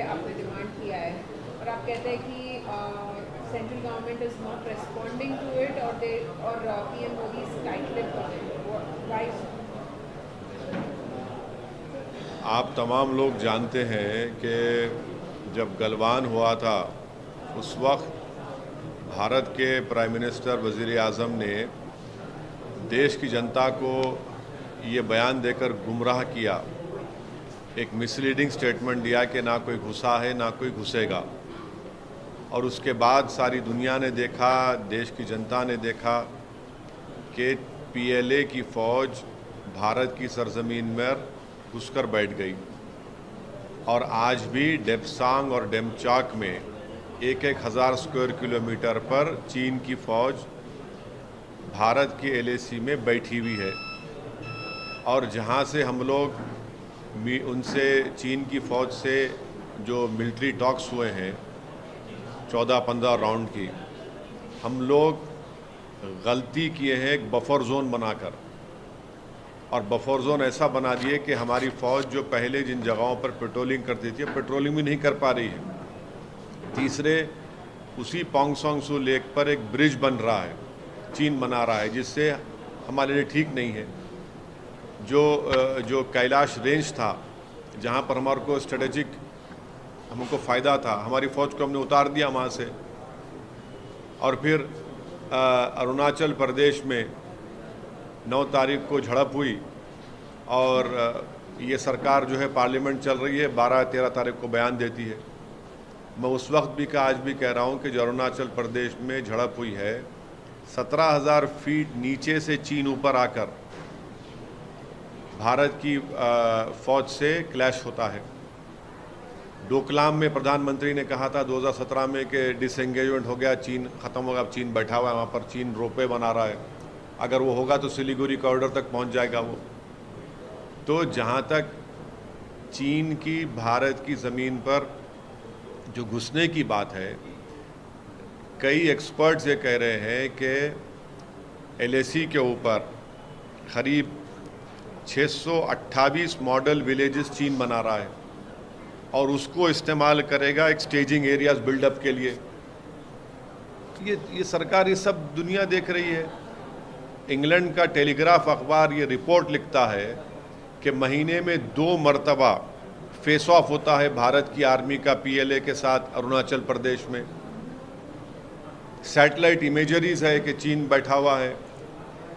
आपने डिमांड किया है और आप कहते हैं कि central government is not responding to it और PM Modi is tight lipped on it, why? आप तमाम लोग जानते हैं कि जब गलवान हुआ था उस वक्त भारत के प्राइम मिनिस्टर वज़ीर आज़म ने देश की जनता को ये बयान देकर गुमराह किया, एक मिसलीडिंग स्टेटमेंट दिया कि ना कोई घुसा है ना कोई घुसेगा। और उसके बाद सारी दुनिया ने देखा, देश की जनता ने देखा कि पीएलए की फ़ौज भारत की सरजमीन में घुसकर बैठ गई। और आज भी डेप्सांग और डेमचाक में एक हज़ार स्क्वायर किलोमीटर पर चीन की फ़ौज भारत की एलएसी में बैठी हुई है। और जहां से हम लोग उनसे, चीन की फ़ौज से जो मिलिट्री टॉक्स हुए हैं 14-15 राउंड की, हम लोग गलती किए हैं एक बफर जोन बनाकर। और बफर जोन ऐसा बना दिए कि हमारी फ़ौज जो पहले जिन जगहों पर पेट्रोलिंग करती थी, पेट्रोलिंग भी नहीं कर पा रही है। तीसरे, उसी पोंगसोंग सू लेक पर एक ब्रिज बन रहा है, चीन बना रहा है, जिससे हमारे लिए ठीक नहीं है। जो कैलाश रेंज था, जहाँ पर हमारे को स्ट्रेटेजिक हमको फ़ायदा था, हमारी फ़ौज को हमने उतार दिया वहाँ से। और फिर अरुणाचल प्रदेश में 9 तारीख को झड़प हुई और ये सरकार जो है पार्लियामेंट चल रही है, 12-13 तारीख को बयान देती है। मैं उस वक्त भी आज भी कह रहा हूँ कि जो अरुणाचल प्रदेश में झड़प हुई है, 17,000 फीट नीचे से चीन ऊपर आकर भारत की फ़ौज से क्लैश होता है। डोकलाम में प्रधानमंत्री ने कहा था 2017 में कि डिसएंगेजमेंट हो गया, चीन ख़त्म होगा, अब चीन बैठा हुआ है वहाँ पर, चीन रोपवे बना रहा है, अगर वो होगा तो सिलीगुड़ी कॉरिडोर तक पहुँच जाएगा वो। तो जहाँ तक चीन की भारत की ज़मीन पर जो घुसने की बात है, कई एक्सपर्ट्स ये कह रहे हैं कि एलएसी के ऊपर करीब 628 मॉडल विलेजेस चीन बना रहा है और उसको इस्तेमाल करेगा एक स्टेजिंग एरियाज बिल्डअप के लिए। ये सरकार, ये सब दुनिया देख रही है। इंग्लैंड का टेलीग्राफ अखबार ये रिपोर्ट लिखता है कि महीने में 2 मरतबा फेस ऑफ होता है भारत की आर्मी का पीएलए के साथ अरुणाचल प्रदेश में। सैटेलाइट इमेजरीज है कि चीन बैठा हुआ है।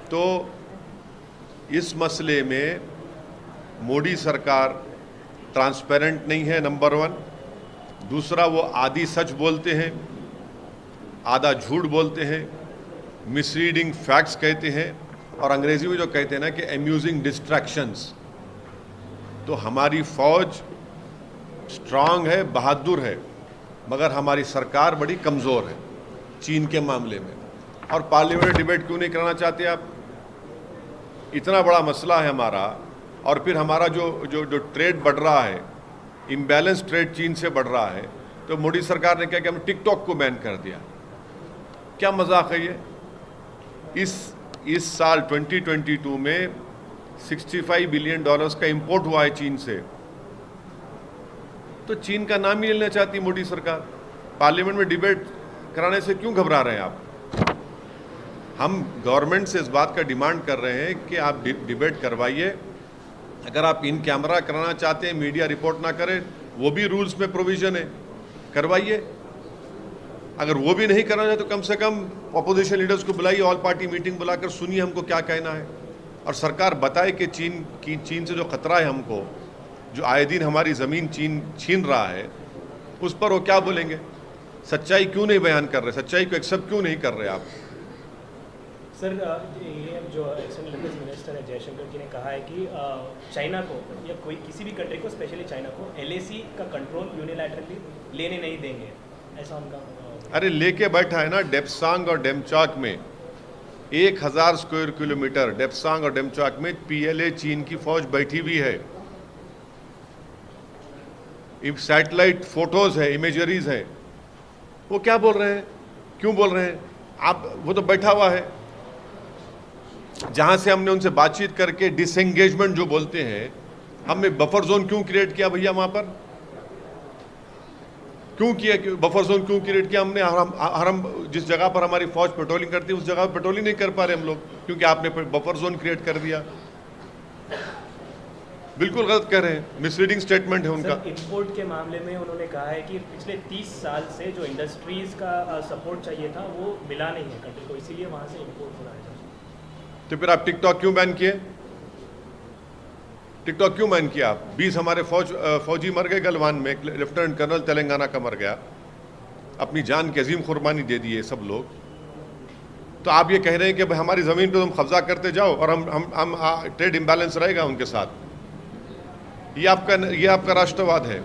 तो इस मसले में मोदी सरकार ट्रांसपेरेंट नहीं है, नंबर 1। दूसरा, वो आधी सच बोलते हैं, आधा झूठ बोलते हैं, मिसरीडिंग फैक्ट्स कहते हैं, और अंग्रेजी में जो कहते हैं ना कि अम्यूजिंग डिस्ट्रैक्शंस। तो हमारी फ़ौज स्ट्रांग है, बहादुर है, मगर हमारी सरकार बड़ी कमज़ोर है चीन के मामले में। और पार्लियामेंट डिबेट क्यों नहीं कराना चाहते आप? इतना बड़ा मसला है हमारा। और फिर हमारा जो ट्रेड बढ़ रहा है, इम्बैलेंस ट्रेड चीन से बढ़ रहा है, तो मोदी सरकार ने क्या कि हम टिकटॉक को बैन कर दिया। क्या मजाक है ये? इस साल 2022 में $65 बिलियन का इंपोर्ट हुआ है चीन से। तो चीन का नाम ही लेना चाहती मोदी सरकार। पार्लियामेंट में डिबेट कराने से क्यों घबरा रहे हैं आप? हम गवर्नमेंट से इस बात का डिमांड कर रहे हैं कि आप डिबेट करवाइए। अगर आप इन कैमरा कराना चाहते हैं, मीडिया रिपोर्ट ना करे, वो भी रूल्स में प्रोविज़न है, करवाइए। अगर वो भी नहीं करना है तो कम से कम अपोजिशन लीडर्स को बुलाइए, ऑल पार्टी मीटिंग बुलाकर सुनिए हमको क्या कहना है, और सरकार बताए कि चीन से जो खतरा है हमको, जो आए दिन हमारी ज़मीन चीन छीन रहा है, उस पर वो क्या बोलेंगे। सच्चाई क्यों नहीं बयान कर रहे, सच्चाई को एक्सेप्ट क्यों नहीं कर रहे आप? सर, ये जो एक्सटर्नल अफेयर्स मिनिस्टर है जयशंकर जी ने कहा है कि चाइना को या कोई किसी भी कंट्री को, स्पेशली चाइना को, एलएसी का कंट्रोल यूनिलैटरली लेने नहीं देंगे, ऐसा उनका। अरे लेके बैठा है ना, डेप्सांग और डेमचाक में 1000 स्क्वायर किलोमीटर, डेप्सांग और डेमचाक में पीएलए चीन की फौज बैठी हुई है। सैटेलाइट फोटोज है, इमेजरीज है। वो क्या बोल रहे हैं, क्यों बोल रहे हैं आप? वो तो बैठा हुआ है। जहां से हमने उनसे बातचीत करके डिसएंगेजमेंट जो बोलते हैं, हमने बफर जोन क्यों क्रिएट किया भैया वहां पर? क्यों किया, बफर जोन क्यों क्रिएट किया हमने? हम जिस जगह पर हमारी फौज पेट्रोलिंग करती है उस जगह पर पेट्रोलिंग नहीं कर पा रहे हम लोग, क्योंकि आपने बफर जोन क्रिएट कर दिया। बिल्कुल गलत कह रहे हैं, मिसलीडिंग स्टेटमेंट है उनका। इंपोर्ट के मामले में उन्होंने कहा है कि पिछले 30 साल से जो इंडस्ट्रीज का सपोर्ट चाहिए था वो मिला नहीं है कंट्री को, इसीलिए वहाँ से इंपोर्ट हो रहा है। तो फिर आप टिकटॉक क्यों बैन किए? टिकटॉक क्यों बैन किया आप? 20 हमारे फौजी मर गए गलवान में, एक लेफ्टिनेंट कर्नल तेलंगाना का मर गया, अपनी जान की अजीम कुर्बानी दे दिए सब लोग। तो आप ये कह रहे हैं कि भाई हमारी ज़मीन पे तुम कब्जा करते जाओ और हम ट्रेड इम्बैलेंस रहेगा उनके साथ। ये आपका राष्ट्रवाद है,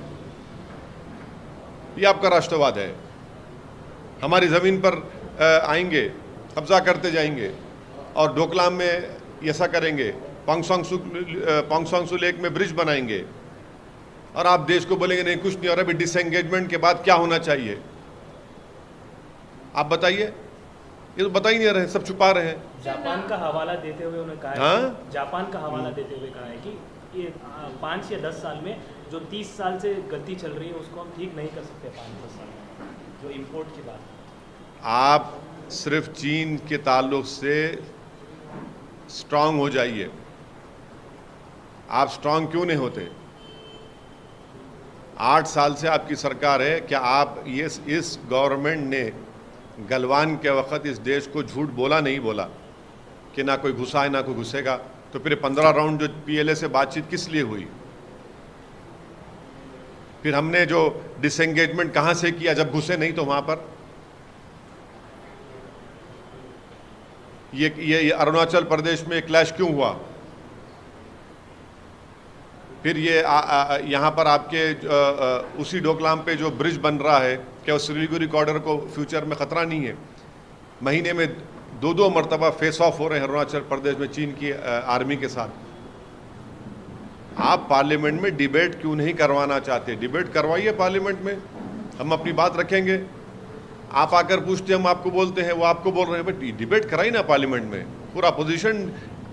ये आपका राष्ट्रवाद है। हमारी ज़मीन पर आएंगे, कब्जा करते जाएंगे और डोकलाम में ऐसा करेंगे, पोंगसोंग सू लेक में ब्रिज बनाएंगे और आप देश को बोलेंगे नहीं कुछ नहीं हो रहा। अभी डिसएंगेजमेंट के बाद क्या होना चाहिए आप बताइए? ये तो बता ही नहीं रहे, सब छुपा रहे हैं। जापान का हवाला देते हुए उन्होंने कहा है, हाँ? जापान का हवाला देते हुए कहा है कि ये 5 या 10 साल में जो 30 साल से गलती चल रही है उसको हम ठीक नहीं कर सकते 5-10 साल में, जो इम्पोर्ट की बात। आप सिर्फ चीन के ताल्लुक से स्ट्रांग हो जाइए। आप स्ट्रांग क्यों नहीं होते? 8 साल से आपकी सरकार है, क्या आप इस गवर्नमेंट ने गलवान के वक्त इस देश को झूठ बोला नहीं बोला कि ना कोई घुसा है ना कोई घुसेगा? तो फिर 15 राउंड जो पीएलए से बातचीत किस लिए हुई? फिर हमने जो डिसएंगेजमेंट कहां से किया जब घुसे नहीं तो वहां पर? ये अरुणाचल प्रदेश में क्लैश क्यों हुआ? फिर ये यहाँ पर आपके उसी डोकलाम पे जो ब्रिज बन रहा है, क्या उस सिलीगुड़ी कॉरिडोर को फ्यूचर में ख़तरा नहीं है? महीने में 2 मरतबा फेस ऑफ हो रहे हैं अरुणाचल प्रदेश में चीन की आर्मी के साथ। आप पार्लियामेंट में डिबेट क्यों नहीं करवाना चाहते? डिबेट करवाइए पार्लियामेंट में, हम अपनी बात रखेंगे। आप आकर पूछते हम आपको बोलते हैं, वो आपको बोल रहे हैं, बट डिबेट कराइए ना पार्लियामेंट में। पूरा अपोजिशन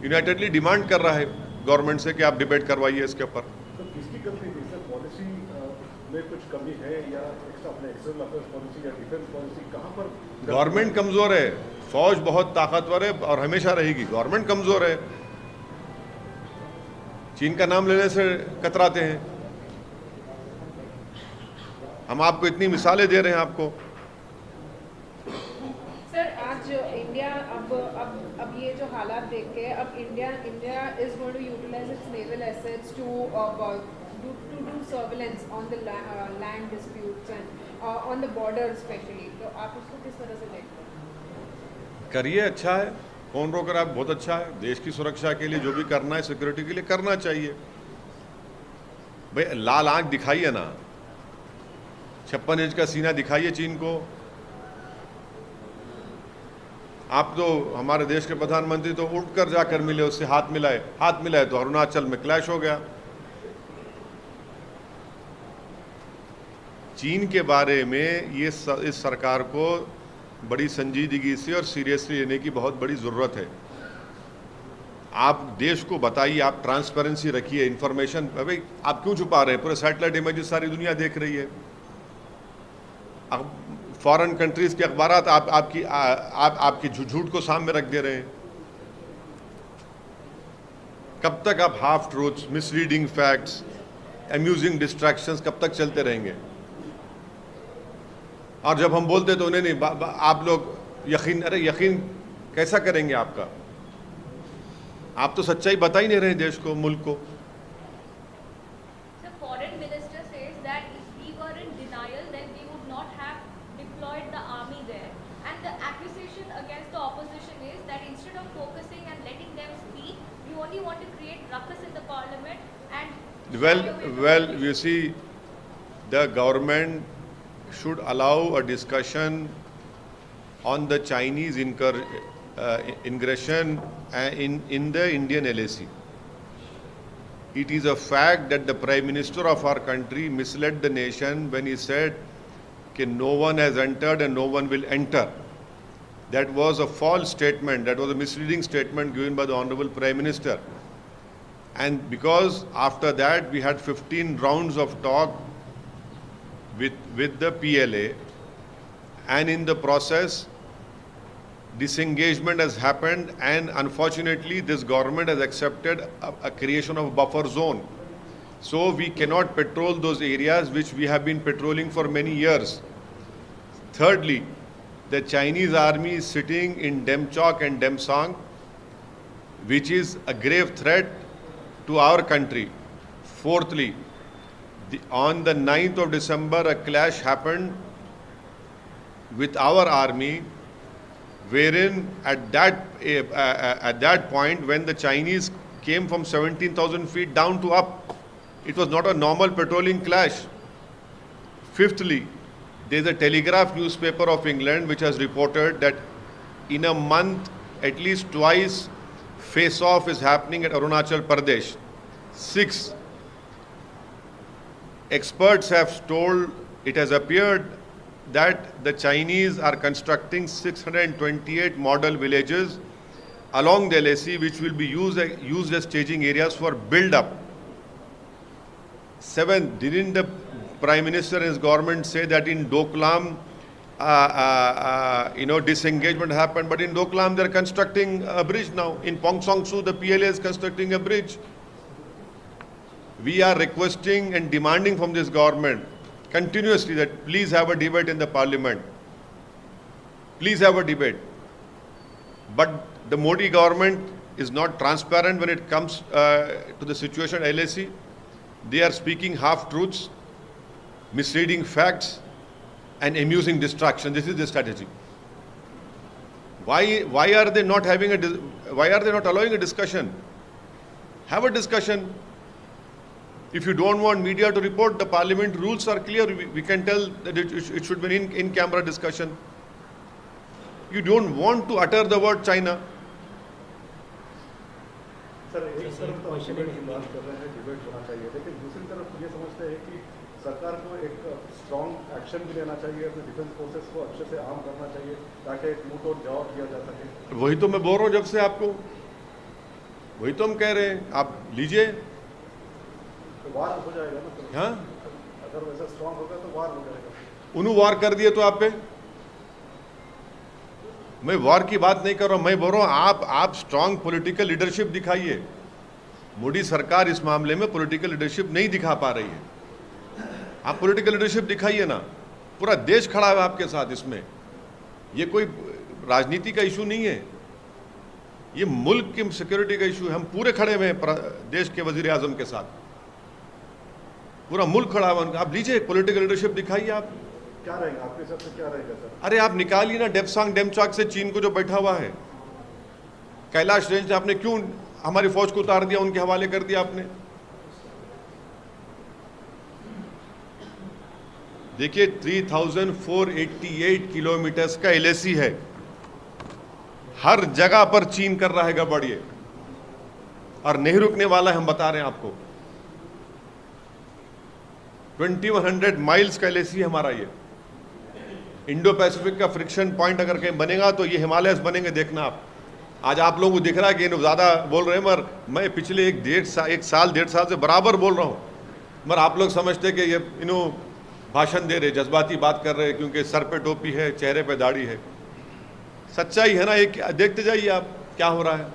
यूनाइटेडली डिमांड कर रहा है गवर्नमेंट से कि आप डिबेट करवाइए इसके ऊपर। तो किसकी कमी थी सर? पॉलिसी में कुछ कमी है या अपने एक्सटर्नल अफेयर्स पॉलिसी या डिफेंस पॉलिसी कहाँ पर? गवर्नमेंट कमज़ोर है, फौज बहुत ताकतवर है और हमेशा रहेगी। गवर्नमेंट कमज़ोर है, चीन का नाम लेने से कतराते हैं। हम आपको इतनी मिसालें दे रहे हैं आपको। सर आज इंडिया अब ये जो हालात देख के अब India is going to utilise its naval assets to do surveillance on the land disputes and on the border especially, तो आप उसको किस तरह से देखते हैं? करिए, अच्छा है, कौन रोक रहा है? बहुत अच्छा है। देश की सुरक्षा के लिए जो भी करना है, सिक्योरिटी के लिए करना चाहिए। भाई लाल आंख दिखाइए ना, 56 इंच का सीना दिखाइए चीन को। आप तो हमारे देश के प्रधानमंत्री तो उठकर जाकर मिले, उससे हाथ मिलाए तो अरुणाचल में क्लैश हो गया। चीन के बारे में इस सरकार को बड़ी संजीदगी से और सीरियसली लेने की बहुत बड़ी ज़रूरत है। आप देश को बताइए, आप ट्रांसपेरेंसी रखिए, इंफॉर्मेशन। भाई आप क्यों छुपा रहे हैं? पूरे सैटेलाइट इमेजेस सारी दुनिया देख रही है। अब फॉरेन कंट्रीज़ के अखबारात आपकी झूठ को सामने रख दे रहे हैं। कब तक आप half truths, misleading facts, amusing distractions कब तक चलते रहेंगे? और जब हम बोलते तो उन्हें नहीं, आप लोग यकीन, अरे यकीन कैसा करेंगे आपका? आप तो सच्चाई बता ही नहीं रहे देश को, मुल्क को। The foreign minister says that if we were in denial, then we would not have deployed the army there. And the accusation against the opposition is that instead of focusing and letting them speak, you only want to create ruckus in the parliament and. Well, you see, the government should allow a discussion on the Chinese ingression in the Indian LAC. It is a fact that the Prime Minister of our country misled the nation when he said that no one has entered and no one will enter. That was a false statement. That was a misleading statement given by the Honorable Prime Minister. And because after that we had 15 rounds of talk with the PLA, and in the process disengagement has happened, and unfortunately this government has accepted a creation of a buffer zone. So we cannot patrol those areas which we have been patrolling for many years. Thirdly, the Chinese army is sitting in Demchok and Demsang, which is a grave threat to our country. Fourthly, on the 9th of December, a clash happened with our army, wherein at that point, when the Chinese came from 17,000 feet down to up, it was not a normal patrolling clash. Fifthly, there is a Telegraph newspaper of England which has reported that in a month, at least twice, face-off is happening at Arunachal Pradesh. Six, experts have told, it has appeared that the Chinese are constructing 628 model villages along the LAC, which will be used as staging areas for build-up. Seven, didn't the Prime Minister and his government say that in Doklam, disengagement happened, but in Doklam they're constructing a bridge now. In Pongsong Su, the PLA is constructing a bridge. We are requesting and demanding from this government continuously that please have a debate in the parliament. Please have a debate. But the Modi government is not transparent when it comes to the situation at LAC. They are speaking half-truths, misleading facts, and amusing distraction. This is the strategy. Why are they not having why are they not allowing a discussion? Have a discussion. If you don't want media to report, the parliament rules are clear. We can tell that it should be an in-camera discussion. You don't want to utter the word China. Sir एक तरफ तो debate की बात कर रहे हैं, debate होना चाहिए, लेकिन दूसरी तरफ ये समझते हैं कि सरकार को एक स्ट्रॉन्ग एक्शन भी लेना चाहिए, अपने डिफेंस फोर्सेस को अच्छे से आर्म करना चाहिए ताकि एक मुंह तोड़ जवाब दिया जा सके। वही तो मैं बोल रहा हूँ जब से आपको, वही तो हम कह रहे हैं, आप लीजिए। तो वार हो जाएगा ना तो, हाँ, अगर वैसा स्ट्रॉन्ग होगा तो वार हो जाएगा। उन्होंने वार कर दिए तो आप पे, मैं वार की बात नहीं कर रहा हूं, मैं बोल रहा हूं आप स्ट्रांग पॉलिटिकल लीडरशिप दिखाइए। मोदी सरकार इस मामले में पॉलिटिकल लीडरशिप नहीं दिखा पा रही है। आप पॉलिटिकल लीडरशिप दिखाइए ना, पूरा देश खड़ा है आपके साथ इसमें। ये कोई राजनीति का इशू नहीं है, ये मुल्क की सिक्योरिटी का इशू है। हम पूरे खड़े हुए हैं देश के वजीर आजम के साथ, पूरा मुल्क खड़ा हुआ। आप लीजिए, पॉलिटिकल लीडरशिप दिखाइए। आप क्या रहेगा आपके हिसाब से, क्या रहेगा सर? अरे आप निकालिए ना डेप्सांग डेमचॉक से चीन को जो बैठा हुआ है। कैलाश रेंज ने आपने क्यों हमारी फौज को उतार दिया, उनके हवाले कर दिया आपने? देखिए 3488 किलोमीटर्स का LAC है, हर जगह पर चीन कर रहा है गड़बड़िए और नहीं रुकने वाला है। हम बता रहे हैं आपको, 2100 माइल्स का LAC है हमारा। ये इंडो पैसिफिक का फ्रिक्शन पॉइंट अगर कहीं बनेगा तो ये हिमालयस बनेंगे, देखना आप। आज आप लोगों को दिख रहा है कि ज़्यादा बोल रहे हैं, मगर मैं पिछले एक साल डेढ़ साल से बराबर बोल रहा हूँ, मगर आप लोग समझते कि ये भाषण दे रहे, जज्बाती बात कर रहे हैं क्योंकि सर पे टोपी है, चेहरे पे दाढ़ी है। सच्चाई है ना, एक देखते जाइए आप क्या हो रहा है।